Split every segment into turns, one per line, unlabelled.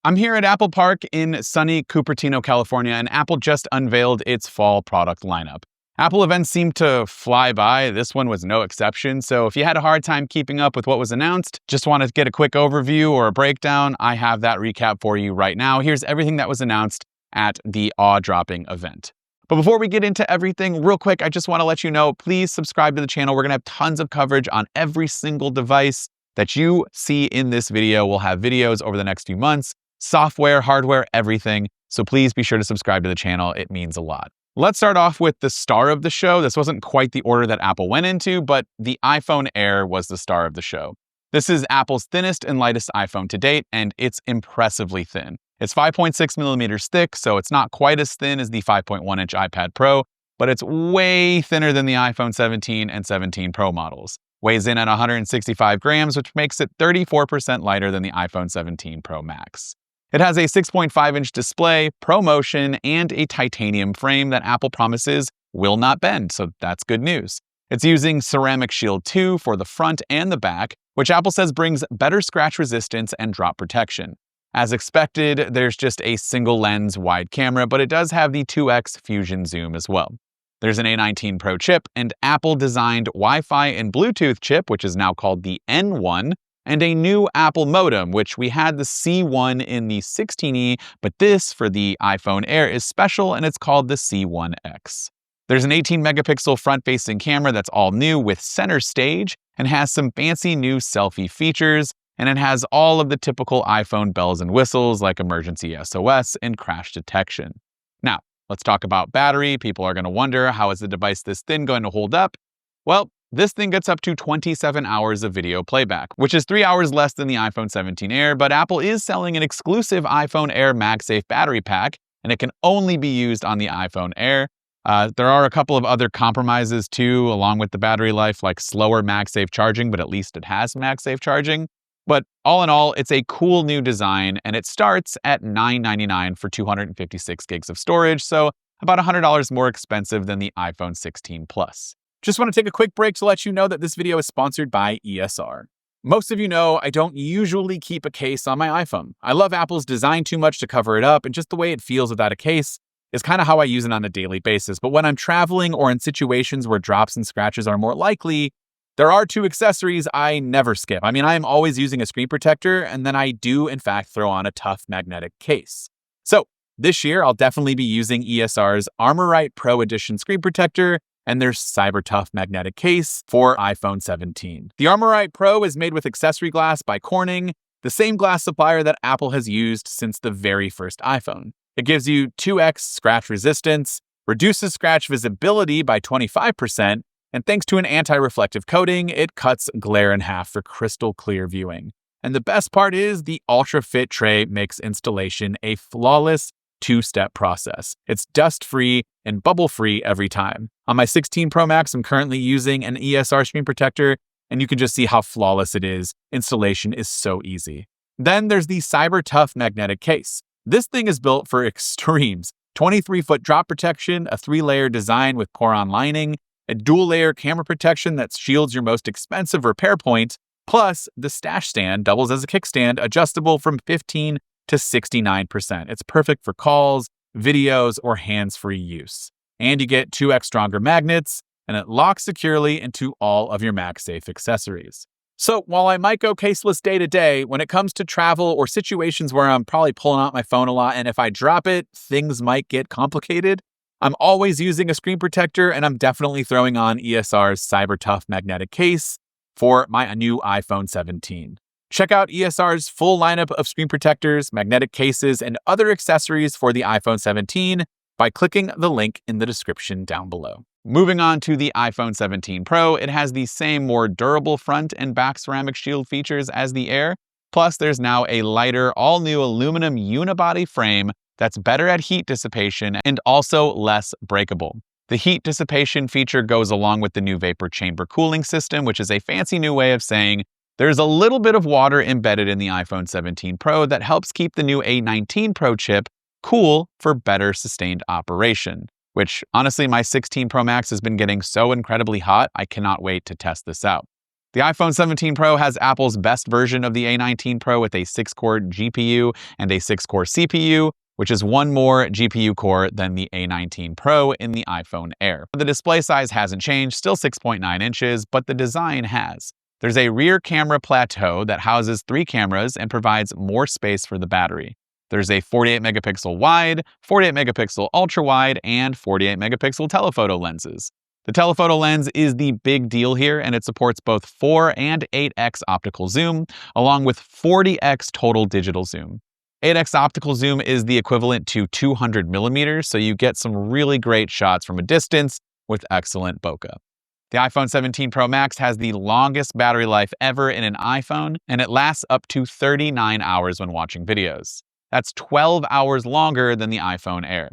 I'm here at Apple Park in sunny Cupertino, California, and Apple just unveiled its fall product lineup. Apple events seem to fly by. This one was no exception. So if you had a hard time keeping up with what was announced, just want to get a quick overview or a breakdown, I have that recap for you right now. Here's everything that was announced at the awe-dropping event. But before we get into everything, real quick, I just want to let you know, please subscribe to the channel. We're going to have tons of coverage on every single device that you see in this video. We'll have videos over the next few months. Software, hardware, everything. So please be sure to subscribe to the channel. It means a lot. Let's start off with the star of the show. This wasn't quite the order that Apple went into, but the iPhone Air was the star of the show. This is Apple's thinnest and lightest iPhone to date, and it's impressively thin. It's 5.6 millimeters thick, so it's not quite as thin as the 5.1-inch iPad Pro, but it's way thinner than the iPhone 17 and 17 Pro models. Weighs in at 165 grams, which makes it 34% lighter than the iPhone 17 Pro Max. It has a 6.5-inch display, ProMotion, and a titanium frame that Apple promises will not bend, so that's good news. It's using Ceramic Shield 2 for the front and the back, which Apple says brings better scratch resistance and drop protection. As expected, there's just a single lens wide camera, but it does have the 2x fusion zoom as well. There's an A19 Pro chip, and Apple-designed Wi-Fi and Bluetooth chip, which is now called the N1, and a new Apple modem, which we had the C1 in the 16e, but this, for the iPhone Air, is special, and it's called the C1X. There's an 18-megapixel front-facing camera that's all new with center stage, and has some fancy new selfie features, and it has all of the typical iPhone bells and whistles like emergency SOS and crash detection. Now, let's talk about battery. People are going to wonder, how is the device this thin going to hold up? Well, this thing gets up to 27 hours of video playback, which is 3 hours less than the iPhone 17 Air, but Apple is selling an exclusive iPhone Air MagSafe battery pack, and it can only be used on the iPhone Air. There are a couple of other compromises too, along with the battery life, like slower MagSafe charging, but at least it has MagSafe charging. But all in all, it's a cool new design, and it starts at $999 for 256 gigs of storage, so about $100 more expensive than the iPhone 16 Plus. Just want to take a quick break to let you know that this video is sponsored by ESR. Most of you know I don't usually keep a case on my iPhone. I love Apple's design too much to cover it up, and just the way it feels without a case is kind of how I use it on a daily basis. But when I'm traveling or in situations where drops and scratches are more likely, there are two accessories I never skip. I mean, I am always using a screen protector, and then I do, in fact, throw on a tough magnetic case. So this year, I'll definitely be using ESR's Armorite Pro Edition screen protector and their Cyber Tough magnetic case for iPhone 17. The Armorite Pro is made with accessory glass by Corning, the same glass supplier that Apple has used since the very first iPhone. It gives you 2x scratch resistance, reduces scratch visibility by 25%, and thanks to an anti-reflective coating, it cuts glare in half for crystal clear viewing. And the best part is the Ultra Fit tray makes installation a flawless two-step process. It's dust-free and bubble-free every time. On my 16 Pro Max, I'm currently using an ESR screen protector, and you can just see how flawless it is. Installation is so easy. Then there's the Cyber Tough magnetic case. This thing is built for extremes. 23-foot drop protection, a 3-layer design with Poron lining, a dual-layer camera protection that shields your most expensive repair point, plus the stash stand doubles as a kickstand, adjustable from 15 to 69%. It's perfect for calls, videos, or hands-free use. And you get 2x stronger magnets, and it locks securely into all of your MagSafe accessories. So while I might go caseless day to day, when it comes to travel or situations where I'm probably pulling out my phone a lot, and if I drop it, things might get complicated, I'm always using a screen protector, and I'm definitely throwing on ESR's Cyber Tough magnetic case for my new iPhone 17. Check out ESR's full lineup of screen protectors, magnetic cases, and other accessories for the iPhone 17 by clicking the link in the description down below. Moving on to the iPhone 17 Pro, it has the same more durable front and back ceramic shield features as the Air, plus there's now a lighter, all-new aluminum unibody frame that's better at heat dissipation and also less breakable. The heat dissipation feature goes along with the new vapor chamber cooling system, which is a fancy new way of saying there's a little bit of water embedded in the iPhone 17 Pro that helps keep the new A19 Pro chip cool for better sustained operation, which honestly, my 16 Pro Max has been getting so incredibly hot, I cannot wait to test this out. The iPhone 17 Pro has Apple's best version of the A19 Pro with a 6-core GPU and a 6-core CPU, which is one more GPU core than the A19 Pro in the iPhone Air. The display size hasn't changed, still 6.9 inches, but the design has. There's a rear camera plateau that houses 3 cameras and provides more space for the battery. There's a 48 megapixel wide, 48 megapixel ultra wide, and 48 megapixel telephoto lenses. The telephoto lens is the big deal here, and it supports both 4 and 8x optical zoom, along with 40x total digital zoom. 8x optical zoom is the equivalent to 200 millimeters, so you get some really great shots from a distance with excellent bokeh. The iPhone 17 Pro Max has the longest battery life ever in an iPhone, and it lasts up to 39 hours when watching videos. That's 12 hours longer than the iPhone Air.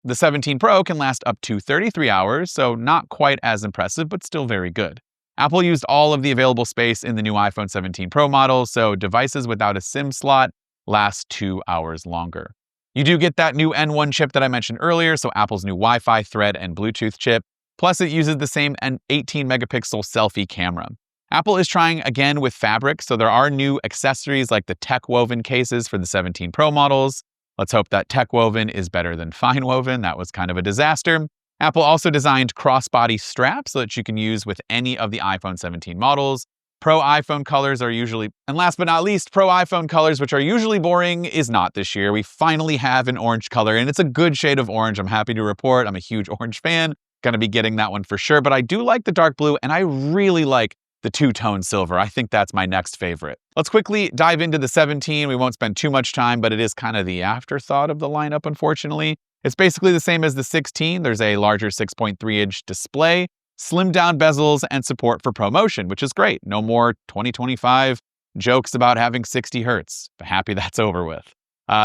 The 17 Pro can last up to 33 hours, so not quite as impressive, but still very good. Apple used all of the available space in the new iPhone 17 Pro model, so devices without a SIM slot last 2 hours longer. You do get that new N1 chip that I mentioned earlier, so Apple's new Wi-Fi, Thread, and Bluetooth chip. Plus, it uses the same 18 megapixel selfie camera. Apple is trying again with fabric, so there are new accessories like the tech woven cases for the 17 Pro models. Let's hope that tech woven is better than fine woven. That was kind of a disaster. Apple also designed crossbody straps so that you can use with any of the iPhone 17 models. Pro iPhone colors are usually, and last but not least, Pro iPhone colors, which are usually boring, is not this year. We finally have an orange color, and it's a good shade of orange. I'm happy to report. I'm a huge orange fan. Gonna be getting that one for sure, but I do like the dark blue, and I really like the two-tone silver. I think that's my next favorite. Let's quickly dive into the 17. We won't spend too much time, but it is kind of the afterthought of the lineup, unfortunately. It's basically the same as the 16. There's a larger 6.3-inch display, slimmed down bezels, and support for ProMotion, which is great. No more 2025 jokes about having 60 hertz. But happy that's over with.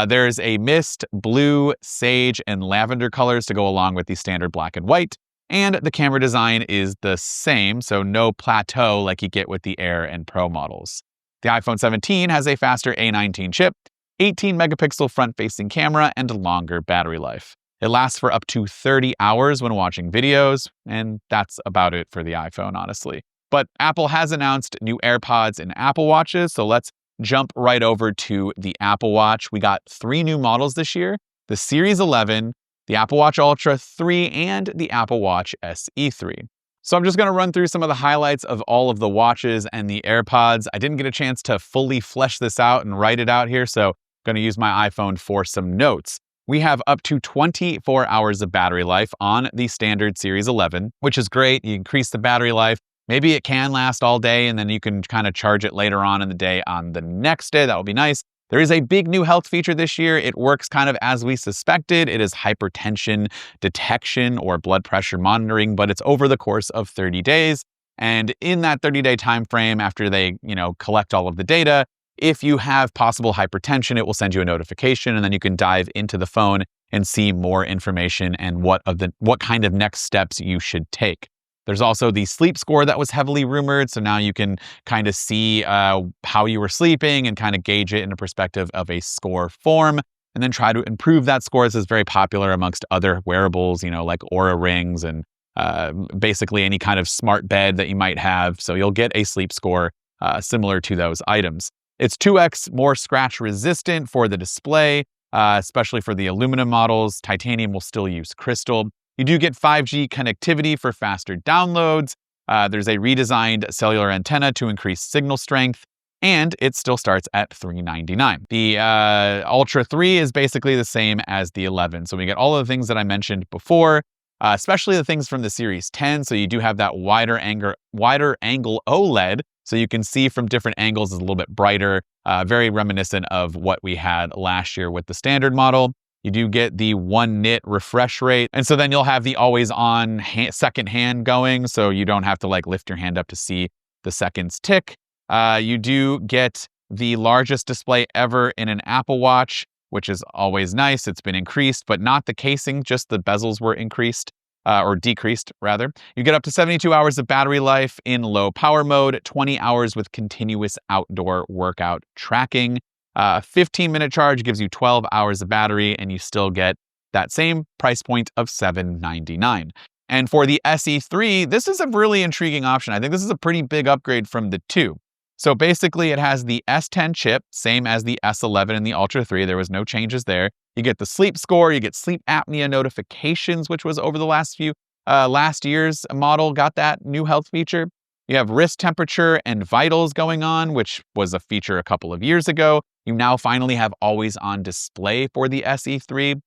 There's a mist, blue, sage, and lavender colors to go along with the standard black and white. And the camera design is the same, so no plateau like you get with the Air and Pro models. The iPhone 17 has a faster A19 chip, 18 megapixel front-facing camera, and a longer battery life. It lasts for up to 30 hours when watching videos, and that's about it for the iPhone, honestly. But Apple has announced new AirPods and Apple Watches, so let's jump right over to the Apple Watch. We got 3 new models this year: the Series 11, the Apple Watch Ultra 3, and the Apple Watch SE 3. So I'm just going to run through some of the highlights of all of the watches and the AirPods. I didn't get a chance to fully flesh this out and write it out here, so I'm going to use my iPhone for some notes. We have up to 24 hours of battery life on the standard Series 11, which is great. You increase the battery life. Maybe it can last all day, and then you can kind of charge it later on in the day on the next day. That would be nice. There is a big new health feature this year. It works kind of as we suspected. It is hypertension detection or blood pressure monitoring, but it's over the course of 30 days. And in that 30-day time frame, after they, collect all of the data, if you have possible hypertension, it will send you a notification, and then you can dive into the phone and see more information and what kind of next steps you should take. There's also the sleep score that was heavily rumored, so now you can kind of see how you were sleeping and kind of gauge it in a perspective of a score form, and then try to improve that score. This is very popular amongst other wearables, like Oura rings and basically any kind of smart bed that you might have. So you'll get a sleep score similar to those items. It's 2x more scratch resistant for the display, especially for the aluminum models. Titanium will still use crystal. You do get 5G connectivity for faster downloads. There's a redesigned cellular antenna to increase signal strength, and it still starts at $399. The Ultra 3 is basically the same as the 11. So we get all of the things that I mentioned before, especially the things from the Series 10. So you do have that wider angle OLED, so you can see from different angles. Is a little bit brighter, very reminiscent of what we had last year with the standard model. You do get the 1 nit refresh rate. And so then you'll have the always on second hand going, so you don't have to lift your hand up to see the seconds tick. You do get the largest display ever in an Apple Watch, which is always nice. It's been increased, but not the casing, just the bezels were increased, or decreased rather. You get up to 72 hours of battery life in low power mode, 20 hours with continuous outdoor workout tracking. 15-minute charge gives you 12 hours of battery, and you still get that same price point of $799. And for the SE3, this is a really intriguing option. I think this is a pretty big upgrade from the 2. So basically, it has the S10 chip, same as the S11 and the Ultra 3. There was no changes there. You get the sleep score, you get sleep apnea notifications, which was over the last year's model got that new health feature. You have wrist temperature and vitals going on, which was a feature a couple of years ago. You now finally have always on display for the SE3.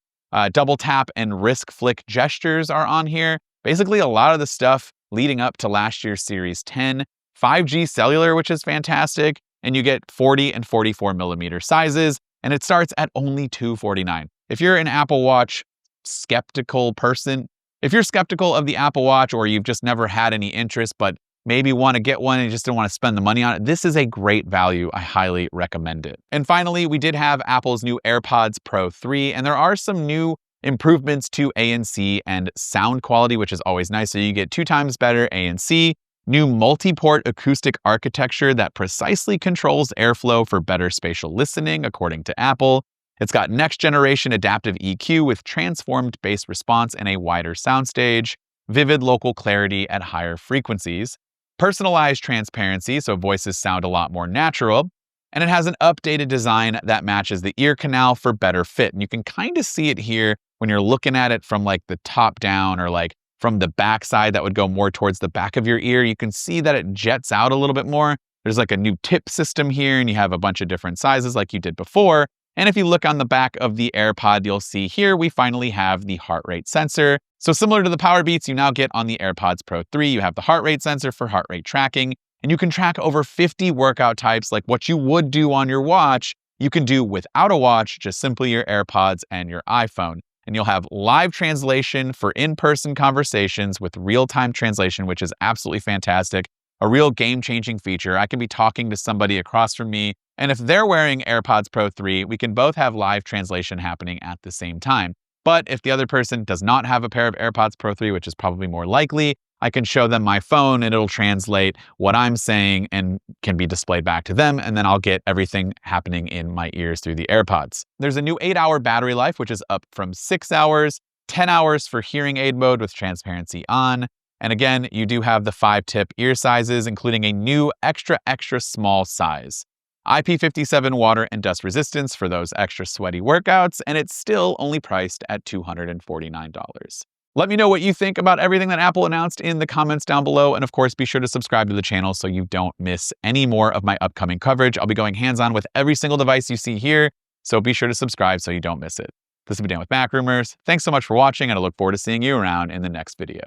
Double tap and wrist flick gestures are on here. Basically, a lot of the stuff leading up to last year's Series 10. 5G cellular, which is fantastic, and you get 40 and 44 millimeter sizes, and it starts at only $249. If you're an Apple Watch skeptical person, if you're skeptical of the Apple Watch or you've just never had any interest but maybe want to get one and you just don't want to spend the money on it, this is a great value. I highly recommend it. And finally, we did have Apple's new AirPods Pro 3, and there are some new improvements to ANC and sound quality, which is always nice. So you get 2 times better ANC, new multi-port acoustic architecture that precisely controls airflow for better spatial listening, according to Apple. It's got next-generation adaptive EQ with transformed bass response and a wider soundstage, vivid local clarity at higher frequencies, personalized transparency, so voices sound a lot more natural, and it has an updated design that matches the ear canal for better fit. And you can kind of see it here when you're looking at it from like the top down or like from the back side that would go more towards the back of your ear. You can see that it jets out a little bit more. There's like a new tip system here, and you have a bunch of different sizes like you did before. And if you look on the back of the AirPod, you'll see here we finally have the heart rate sensor. So similar to the Power Beats you now get on the AirPods Pro 3, you have the heart rate sensor for heart rate tracking, and you can track over 50 workout types like what you would do on your watch. You can do without a watch, just simply your AirPods and your iPhone. And you'll have live translation for in-person conversations with real-time translation, which is absolutely fantastic. A real game-changing feature. I can be talking to somebody across from me, and if they're wearing AirPods Pro 3, we can both have live translation happening at the same time. But if the other person does not have a pair of AirPods Pro 3, which is probably more likely, I can show them my phone and it'll translate what I'm saying and can be displayed back to them, and then I'll get everything happening in my ears through the AirPods. There's a new 8-hour battery life, which is up from 6 hours, 10 hours for hearing aid mode with transparency on. And again, you do have the 5-tip ear sizes, including a new extra small size. IP57 water and dust resistance for those extra sweaty workouts, and it's still only priced at $249. Let me know what you think about everything that Apple announced in the comments down below. And of course, be sure to subscribe to the channel so you don't miss any more of my upcoming coverage. I'll be going hands-on with every single device you see here, so be sure to subscribe so you don't miss it. This has been Dan with MacRumors. Thanks so much for watching, and I look forward to seeing you around in the next video.